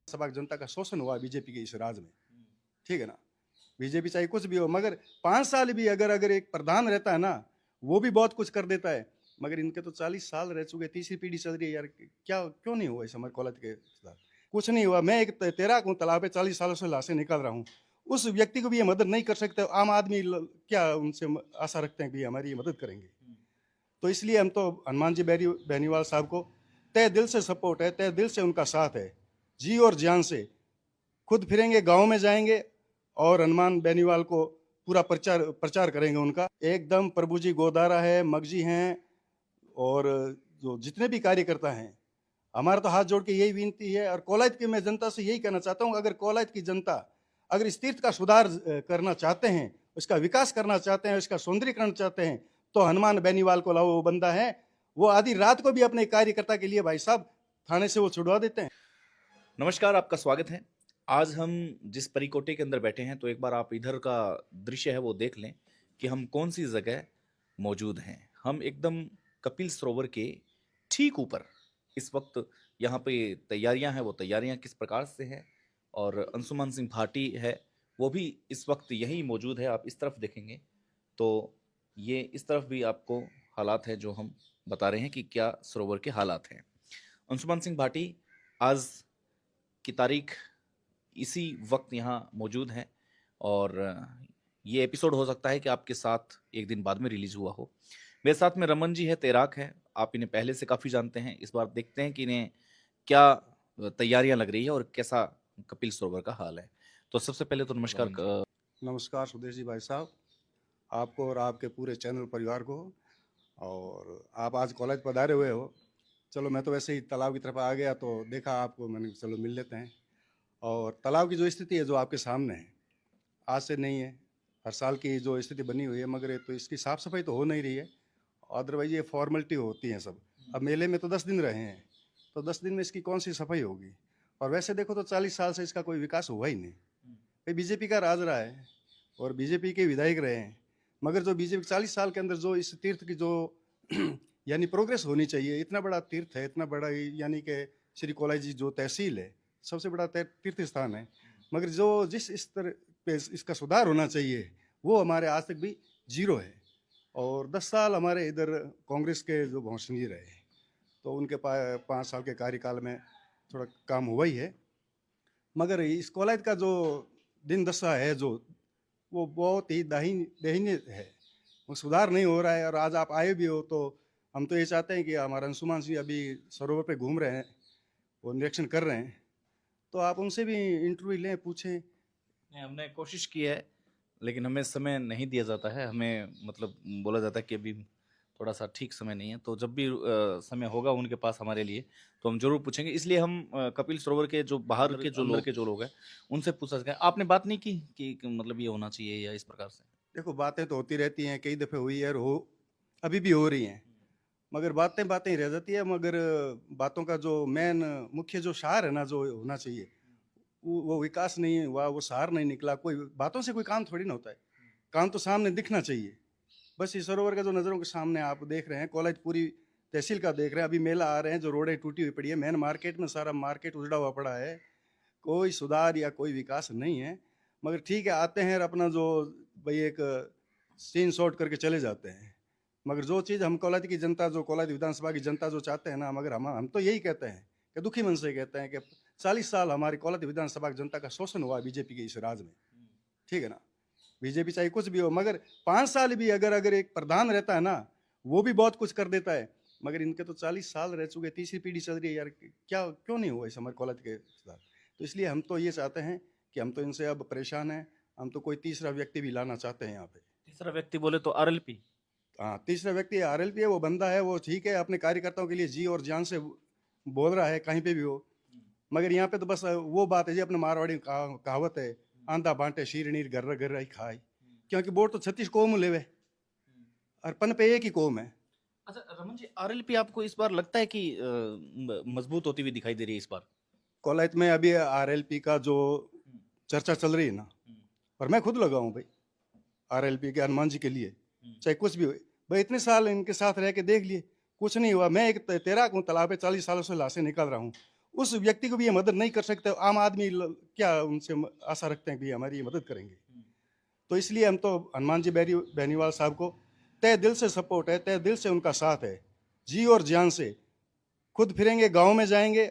सभा जनता का शोषण हुआ बीजेपी के इस राज में, ठीक है ना। बीजेपी चाहे कुछ भी हो, मगर 5 साल भी अगर एक प्रधान रहता है ना, वो भी बहुत कुछ कर देता है। मगर इनके तो 40 साल रह चुके, तीसरी पीढ़ी चल रही है यार, क्या क्यों नहीं हुआ इस हमारे कॉलेज के साथ? कुछ नहीं हुआ। मैं एक तैराक हूँ, तालाब पे 40 सालों से लाशें निकाल रहा हूँ। उस व्यक्ति को भी ये मदद नहीं कर सकते। आम आदमी क्या उनसे आशा रखते हैं कि हमारी ये मदद करेंगे? तो इसलिए हम तो हनुमान जी बेनीवाल साहब को तय दिल से सपोर्ट है, तय दिल से उनका साथ है, जी और जान से। खुद फिरेंगे, गांव में जाएंगे और हनुमान बेनीवाल को पूरा प्रचार प्रचार करेंगे उनका। एकदम प्रभु जी गोदारा है, मगजी हैं, और जो जितने भी कार्यकर्ता हैं, हमारा तो हाथ जोड़ के यही विनती है। और कोलायत की मैं जनता से यही कहना चाहता हूँ, अगर कोलायत की जनता अगर इस तीर्थ का सुधार करना चाहते हैं, इसका विकास करना चाहते हैं, इसका सौंदर्यीकरण चाहते हैं, तो हनुमान बेनीवाल को लाओ। वो बंदा है, वो आधी रात को भी अपने कार्यकर्ता के लिए भाई साहब थाने से वो छुड़वा देते हैं। नमस्कार, आपका स्वागत है। आज हम जिस परिकोटे के अंदर बैठे हैं, तो एक बार आप इधर का दृश्य है वो देख लें कि हम कौन सी जगह मौजूद हैं। हम एकदम कपिल सरोवर के ठीक ऊपर इस वक्त यहाँ पे तैयारियां हैं। वो तैयारियां किस प्रकार से हैं, और अंशुमान सिंह भाटी है, वो भी इस वक्त यही मौजूद है। आप इस तरफ देखेंगे तो ये इस तरफ भी आपको हालात है जो हम बता रहे हैं कि क्या सरोवर के हालात हैं। अंशुमान सिंह भाटी आज की तारीख इसी वक्त यहाँ मौजूद हैं, और ये एपिसोड हो सकता है कि आपके साथ एक दिन बाद में रिलीज हुआ हो। मेरे साथ में रमन जी है, तैराक है। आप इन्हें पहले से काफ़ी जानते हैं। इस बार देखते हैं कि इन्हें क्या तैयारियां लग रही है और कैसा कपिल सरोवर का हाल है। तो सबसे पहले तो नमस्कार। नमस्कार सुदेश जी भाई साहब, आपको और आपके पूरे चैनल परिवार को। और आप आज कॉलेज पधारे हुए हो। चलो, मैं तो वैसे ही तालाब की तरफ आ गया तो देखा आपको, मैंने चलो मिल लेते हैं। और तालाब की जो स्थिति है जो आपके सामने है, आज से नहीं है, हर साल की जो स्थिति बनी हुई है, मगर ये तो इसकी साफ़ सफाई तो हो नहीं रही है। अदरवाइज ये फॉर्मेलिटी होती है सब। अब मेले में तो 10 दिन रहे हैं, तो 10 दिन में इसकी कौन सी सफाई होगी? और वैसे देखो तो 40 साल से इसका कोई विकास हुआ ही नहीं। भाई बीजेपी का राज रहा है और बीजेपी के विधायक रहे हैं, मगर जो बीजेपी 40 साल के अंदर जो इस तीर्थ की जो यानी प्रोग्रेस होनी चाहिए, इतना बड़ा तीर्थ है, इतना बड़ा यानी कि श्री कोलाई जी जो तहसील है, सबसे बड़ा तीर्थ स्थान है, मगर जो जिस स्तर पे इसका सुधार होना चाहिए वो हमारे आज तक भी जीरो है। और 10 साल हमारे इधर कांग्रेस के जो भौसली रहे, तो उनके 5 साल के कार्यकाल में थोड़ा काम हुआ ही है, मगर इस कोलायत का जो दिन दशा है जो वो बहुत ही दयनीय है। वो सुधार नहीं हो रहा है। और आज आप आए भी हो तो हम तो ये चाहते हैं कि हमारा अंशुमान सिंह अभी सरोवर पे घूम रहे हैं, वो निरीक्षण कर रहे हैं, तो आप उनसे भी इंटरव्यू लें, पूछें। हमने कोशिश की है, लेकिन हमें समय नहीं दिया जाता है। हमें मतलब बोला जाता है कि अभी थोड़ा सा ठीक समय नहीं है। तो जब भी समय होगा उनके पास हमारे लिए, तो हम जरूर पूछेंगे। इसलिए हम कपिल सरोवर के जो बाहर के जो लोग हैं उनसे पूछ सकें। आपने बात नहीं की कि मतलब ये होना चाहिए या इस प्रकार से? देखो, बातें तो होती रहती हैं, कई दफ़े हुई है और हो अभी भी हो रही हैं, मगर बातें बातें ही रह जाती है। मगर बातों का जो मेन मुख्य जो सार है ना, जो होना चाहिए, वो विकास नहीं हुआ, वो सार नहीं निकला। कोई बातों से कोई काम थोड़ी ना होता है, काम तो सामने दिखना चाहिए। बस इस सरोवर का जो नज़रों के सामने आप देख रहे हैं, कॉलेज पूरी तहसील का देख रहे हैं, अभी मेला आ रहे हैं, जो रोडें टूटी हुई पड़ी है, मेन मार्केट में सारा मार्केट उजड़ा हुआ पड़ा है, कोई सुधार या कोई विकास नहीं है। मगर ठीक है, आते हैं और अपना जो भाई एक सीन शॉट करके चले जाते हैं। मगर जो चीज़ हम कोलायत की जनता, जो कोलायत विधानसभा की जनता जो चाहते हैं ना, मगर हम तो यही कहते हैं कि दुखी मन से कहते हैं कि 40 साल हमारी कोलायत विधानसभा की जनता का शोषण हुआ बीजेपी के इस राज में, ठीक है ना। बीजेपी चाहे कुछ भी हो, मगर 5 साल भी अगर एक प्रधान रहता है ना, वो भी बहुत कुछ कर देता है। मगर इनके तो 40 साल रह चुके, तीसरी पीढ़ी चल रही है यार, क्या क्यों नहीं हुआ इस हमारे कोलायत के साथ? तो इसलिए हम तो ये चाहते हैं कि हम तो इनसे अब परेशान हैं, हम तो कोई तीसरा व्यक्ति भी लाना चाहते हैं यहाँ पे। तीसरा व्यक्ति बोले तो आरएलपी? हाँ, तीसरा व्यक्ति आरएलपी है, वो बंदा है, वो ठीक है, अपने कार्यकर्ताओं के लिए जी और जान से बोल रहा है कहीं पे भी हो। मगर यहाँ पे तो बस वो बात है जी, अपने मारवाड़ी में कहावत है, आंधा बांटे शीरनीर घर घर ही खाए, क्योंकि बोर्ड तो 36 कौम लेवे और पन पे एक ही कौम है। अच्छा रमन जी, आरएलपी आपको इस बार लगता है कि मजबूत होती हुई दिखाई दे रही है इस बार? कोलायत में अभी आरएलपी का जो चर्चा चल रही है ना, और मैं खुद लगा हूँ भाई आरएलपी के, हनुमान जी के लिए, चाहे कुछ भी हो। भाई इतने साल इनके साथ रह के देख लिए, कुछ नहीं हुआ। मैं एक तैराक हूँ, तालाब पे 40 सालों से लाशें निकाल रहा हूँ। उस व्यक्ति को भी ये मदद नहीं कर सकते, आम आदमी क्या उनसे आशा रखते हैं कि हमारी ये मदद करेंगे। तो इसलिए हम तो हनुमान जी बेनीवाल साहब को तय दिल से सपोर्ट है, तय दिल से उनका साथ है, जी और जान से। खुद फिरेंगे, गांव में जाएंगे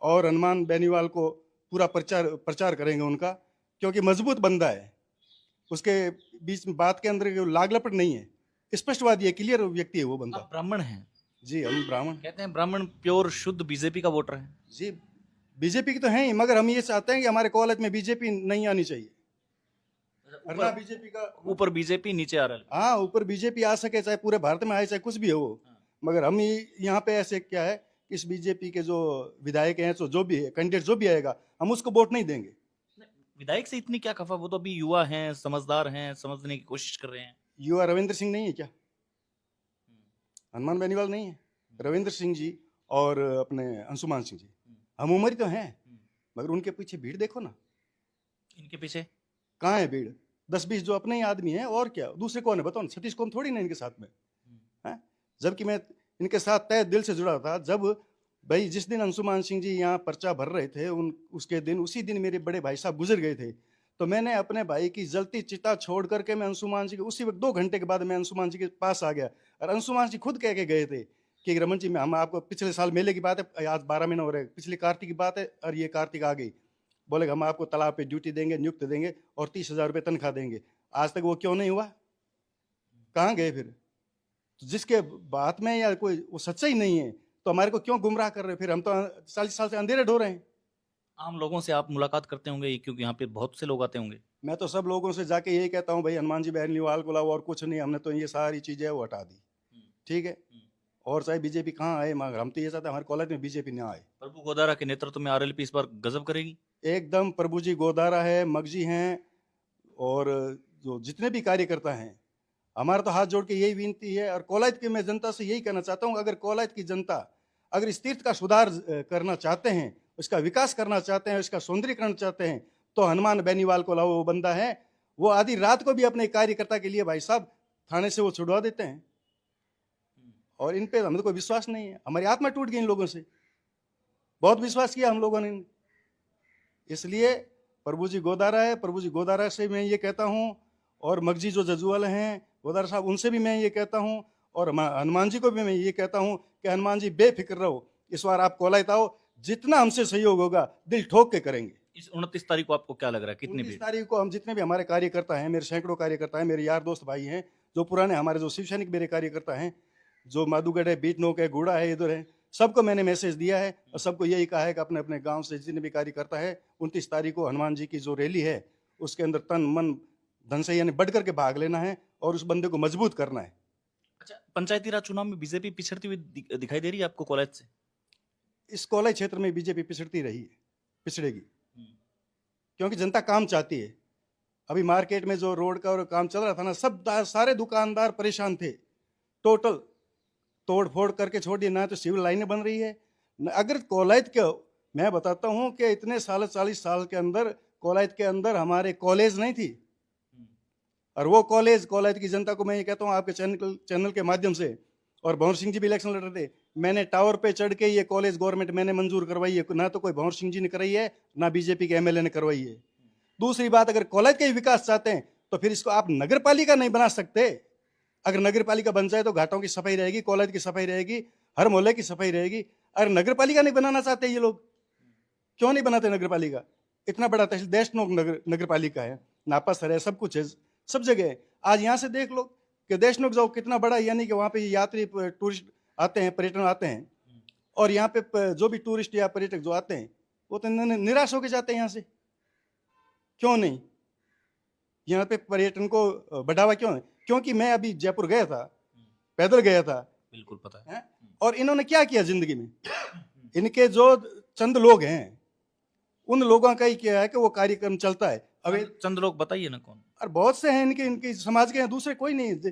और हनुमान बेनीवाल को पूरा प्रचार करेंगे उनका, क्योंकि मजबूत बंदा है। उसके बीच में बात के अंदर लाग लपट नहीं है, स्पष्टवादी है, क्लियर व्यक्ति है वो बंदा। आप ब्राह्मण हैं, जी हम ब्राह्मण। कहते हैं ब्राह्मण प्योर शुद्ध बीजेपी का वोटर है। जी बीजेपी की तो है ही, मगर हम ये चाहते हैं कि हमारे कॉलेज में बीजेपी नहीं आनी चाहिए। वरना बीजेपी का ऊपर बीजेपी नीचे आरएल। हाँ, ऊपर बीजेपी आ सके, चाहे पूरे भारत में आए, चाहे कुछ भी हो। मगर हम यहाँ पे ऐसे क्या है, इस बीजेपी के जो विधायक हैं, जो भी है कैंडिडेट जो भी आएगा, हम उसको वोट नहीं देंगे। विधायक से इतनी क्या खफा, वो तो अभी युवा हैं, समझदार हैं, समझने की कोशिश कर रहे हैं। युवा रविंद्र सिंह नहीं है क्या? हनुमान बेनीवाल नहीं है? रविंद्र सिंह जी और अपने अंशुमान सिंह जी हम उम्र तो हैं, मगर उनके पीछे भीड़ देखो ना। इनके पीछे कहाँ है भीड़? 10-20 जो अपने ही आदमी हैं, और क्या दूसरे कौन है बताओ ना? सतीश कौन थोड़ी ना इनके साथ में है। जबकि मैं इनके साथ तय दिल से जुड़ा था। जब भाई जिस दिन अंशुमान सिंह जी यहाँ पर्चा भर रहे थे, उसके दिन उसी दिन मेरे बड़े भाई साहब गुजर गए थे। तो मैंने अपने भाई की जलती चिता छोड़ करके मैं अंशुमान जी के उसी वक्त 2 घंटे के बाद मैं अंशुमान जी के पास आ गया। और अंशुमान जी खुद कह के गए थे कि रमन जी, हम आपको पिछले साल मेले की बात है, आज 12 महीने हो रहे, पिछली कार्तिक की बात है और ये कार्तिक आ गई, बोले हम आपको तालाब पे ड्यूटी देंगे, नियुक्त देंगे और 30,000 रुपये तनख्वाह देंगे। आज तक वो क्यों नहीं हुआ? कहाँ गए फिर? तो जिसके बात में या कोई वो सच्चा ही नहीं है, तो हमारे को क्यों गुमराह कर रहे? फिर हम तो 40 साल से अंधेरे ढो रहे हैं। आम लोगों से आप मुलाकात करते होंगे, क्योंकि यहाँ पे बहुत से लोग आते होंगे। मैं तो सब लोगों से जाके यही कहता हूँ, भाई हनुमान जी बेनीवाल को लाओ और कुछ नहीं, हमने तो ये सारी चीजें वो हटा दी, ठीक है। और चाहे बीजेपी कहाँ आए, मगर हम तो ये चाहते हैं हमारे कॉलेज में बीजेपी ना आए। प्रभु गोदारा के नेतृत्व में आरएलपी इस बार गजब करेगी। एकदम प्रभु जी गोदारा है, मगजी हैं, और जो जितने भी कार्यकर्ता हैं, हमारा तो हाथ जोड़ के यही विनती है। और कॉलेज की मैं जनता से यही कहना चाहता हूँ, अगर कॉलेज की जनता अगर इस तीर्थ का सुधार करना चाहते हैं, उसका विकास करना चाहते हैं, उसका सौंदर्यीकरण चाहते हैं, तो हनुमान बेनीवाल को लाओ। वो बंदा है, वो आधी रात को भी अपने कार्यकर्ता के लिए भाई साहब थाने से वो छुड़वा देते हैं। और इन पे हमें कोई विश्वास नहीं है, हमारी आत्मा टूट गई इन लोगों से। बहुत विश्वास किया हम लोगों ने, इसलिए प्रभु जी गोदारा है। प्रभु जी गोदारा से मैं ये कहता हूँ, और मगजी जो जजुअल हैं गोदारा साहब, उनसे भी मैं ये कहता हूँ, और हनुमान जी को भी मैं ये कहता हूँ कि हनुमान जी बेफिक्र रहो, इस बार आप कॉलेज आओ, जितना हमसे सहयोग होगा दिल ठोक के करेंगे। इस 29 तारीख को आपको क्या लग रहा है, कितनी 29 भीड़? तारीख को हम जितने भी हमारे कार्यकर्ता हैं, मेरे सैकड़ों कार्यकर्ता हैं, मेरे यार दोस्त भाई हैं, जो पुराने हमारे जो शिव सैनिक मेरे कार्यकर्ता हैं, जो माधुगढ़ है, बीटनोक है, गुड़ा है, इधर है, सबको मैंने मैसेज दिया है और सबको यही कहा है कि अपने अपने गांव से जितने भी कार्यकर्ता है 29 तारीख को हनुमान जी की जो रैली है, उसके अंदर तन मन धन से यानी बढ़ करके भाग लेना है और उस बंदे को मजबूत करना है। अच्छा, पंचायती राज चुनाव में बीजेपी पिछड़ती हुई दिखाई दे रही है आपको कॉलेज से? इस कॉलेज क्षेत्र में बीजेपी पिछड़ती रही है, पिछड़ेगी, क्योंकि जनता काम चाहती है। अभी मार्केट में जो रोड का और काम चल रहा था ना, सब सारे दुकानदार परेशान थे, टोटल तोड़ फोड़ करके छोड़िए ना, तो सिविल लाइनें बन रही है। अगर कॉलेज के, मैं बताता हूँ कि इतने साल 40 साल के अंदर कॉलेज के अंदर हमारे कॉलेज नहीं थी, और वो कॉलेज की जनता को मैं ये कहता हूँ आपके चैनल के माध्यम से, और भंवर सिंह जी भी इलेक्शन लड़ रहे थे, मैंने टावर पे चढ़ के ये कॉलेज गवर्नमेंट मैंने मंजूर करवाई है, ना तो कोई भंवर सिंह जी ने कराई है, ना बीजेपी के एमएलए ने करवाई है। दूसरी बात, अगर कॉलेज का ही विकास चाहते हैं तो फिर इसको आप नगर पालिका नहीं बना सकते। अगर नगर पालिका बन जाए तो घाटों की सफाई रहेगी, कॉलेज की सफाई रहेगी, हर मोहल्ले की सफाई रहेगी। अगर नगर पालिका नहीं बनाना चाहते ये लोग, क्यों नहीं बनाते नगर पालिका? इतना बड़ा तहसील देशनोक नगर पालिका है, नापासर है, सब कुछ है, सब जगह है। आज यहाँ से देख लो कि देशनोक जाओ कितना बड़ा है, यानी कि वहाँ पे यात्री टूरिस्ट आते हैं, पर्यटन आते हैं, और यहाँ पे जो भी टूरिस्ट या पर्यटक जो आते हैं वो तो निराश होकर जाते हैं यहाँ से। क्यों नहीं? यहाँ पे पर्यटन को बढ़ावा क्यों है? क्योंकि मैं अभी जयपुर गया था, पैदल गया था। बिल्कुल पता है। और इन्होंने क्या किया जिंदगी में? इनके जो चंद लोग हैं, उन लोगों का ही क्या है कि वो कार्यक्रम चलता है। अब चंद लोग बताइए ना कौन? और बहुत से हैं इनके समाज के हैं, दूसरे कोई नहीं।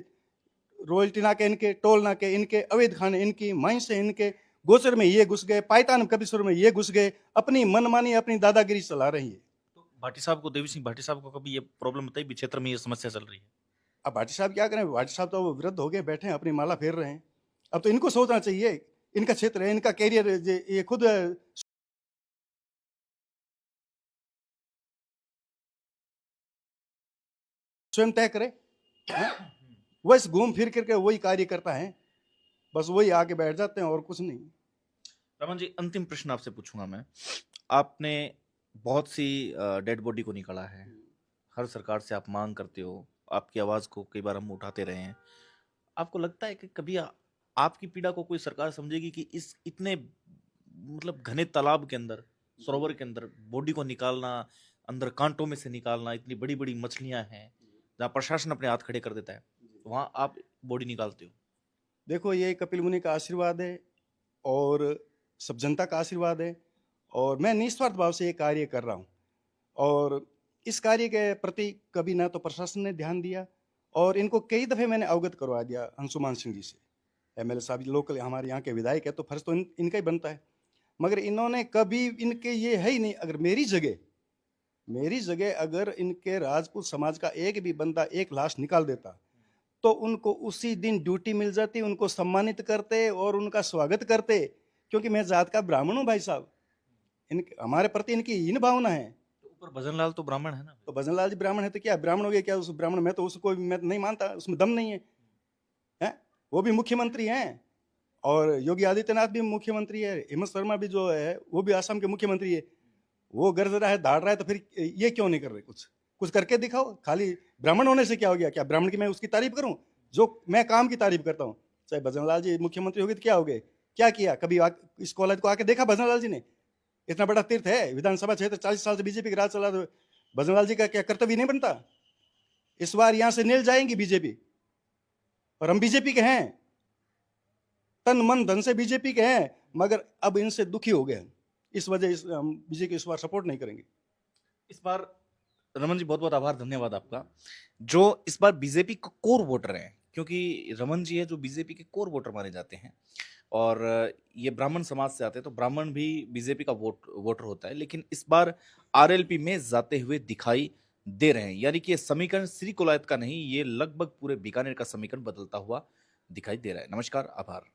रॉयल्टी नाके इनके, टोल नाके इनके, अवैध खाने इनकी, माइंस से इनके, गोचर में ये घुस गए, पायतान कपिसर में ये घुस गए, अपनी मनमानी अपनी दादागिरी चला रही है। तो भाटी साहब को, देवी सिंह भाटी साहब को कभी ये प्रॉब्लम बताई भी क्षेत्र में ये समस्या चल रही है? अब भाटी साहब क्या करें? भाटी साहब तो वृद्ध हो गए, बैठे हैं, अपनी माला फेर रहे हैं। अब तो इनको सोचना चाहिए, इनका क्षेत्र है, इनका कैरियर, ये खुद स्वयं तय करे। हैं? बस घूम फिर करके वही कार्य करता है, बस वही आके बैठ जाते हैं और कुछ नहीं। रमन जी, अंतिम प्रश्न आपसे पूछूंगा मैं। आपने बहुत सी डेड बॉडी को निकाला है, हर सरकार से आप मांग करते हो, आपकी आवाज को कई बार हम उठाते रहे हैं। आपको लगता है कि कभी आपकी पीड़ा को कोई सरकार समझेगी कि इस इतने मतलब घने तालाब के अंदर, सरोवर के अंदर बॉडी को निकालना, अंदर कांटों में से निकालना, इतनी बड़ी बड़ी मछलियां हैं जहाँ प्रशासन अपने हाथ खड़े कर देता है, वहां आप बॉडी निकालते हो? देखो, ये कपिल मुनि का आशीर्वाद है और सब जनता का आशीर्वाद है, और मैं निस्वार्थ भाव से ये कार्य कर रहा हूँ। और इस कार्य के प्रति कभी ना तो प्रशासन ने ध्यान दिया, और इनको कई दफ़े मैंने अवगत करवा दिया अंशुमान सिंह जी से। एमएलए साहब लोकल हमारे यहाँ के विधायक है, तो फर्ज तो इनका ही बनता है, मगर इन्होंने कभी, इनके ये है ही नहीं। अगर मेरी जगह अगर इनके राजपूत समाज का एक भी बंदा एक लाश निकाल देता, तो उनको उसी दिन ड्यूटी मिल जाती, उनको सम्मानित करते और उनका स्वागत करते, क्योंकि मैं जात का ब्राह्मण हूँ भाई साहब। हमारे प्रति इनकी हीन भावना है। तो ऊपर भजनलाल तो ब्राह्मण है ना? तो भजनलाल जी ब्राह्मण है तो क्या ब्राह्मण हो गया क्या? उस ब्राह्मण में तो उसको मैं नहीं मानता, उसमें दम नहीं है, हैं? वो भी मुख्यमंत्री हैं, और योगी आदित्यनाथ भी मुख्यमंत्री है, हेमंत शर्मा भी जो है वो भी असम के मुख्यमंत्री है। वो गरज रहा है, दाड़ रहा है, तो फिर ये क्यों नहीं कर रहे? कुछ कुछ करके दिखाओ। खाली ब्राह्मण होने से क्या हो गया? क्या ब्राह्मण की मैं उसकी तारीफ करूं? जो मैं काम की तारीफ करता हूं। चाहे भजनलाल जी मुख्यमंत्री हो गए तो क्या हो गए? क्या किया? कभी इस कॉलेज को आके देखा भजनलाल जी ने? इतना बड़ा तीर्थ है, विधानसभा क्षेत्र 40 साल से बीजेपी के राज चला, तो भजनलाल जी का क्या कर्तव्य नहीं बनता? इस बार यहां से नील जाएंगी बीजेपी, और हम बीजेपी के हैं, तन मन धन से बीजेपी के हैं, मगर अब इनसे दुखी हो गए। इस वजह हम बीजेपी इस बार सपोर्ट नहीं करेंगे। इस बार रमन जी बहुत बहुत आभार, धन्यवाद आपका। जो इस बार बीजेपी का कोर वोटर हैं, क्योंकि रमन जी है जो बीजेपी के कोर वोटर माने जाते हैं, और ये ब्राह्मण समाज से आते हैं, तो ब्राह्मण भी बीजेपी का वोटर होता है, लेकिन इस बार आरएलपी में जाते हुए दिखाई दे रहे हैं। यानी कि ये समीकरण श्री कोलायत का नहीं, ये लगभग पूरे बीकानेर का समीकरण बदलता हुआ दिखाई दे रहा है। नमस्कार, आभार।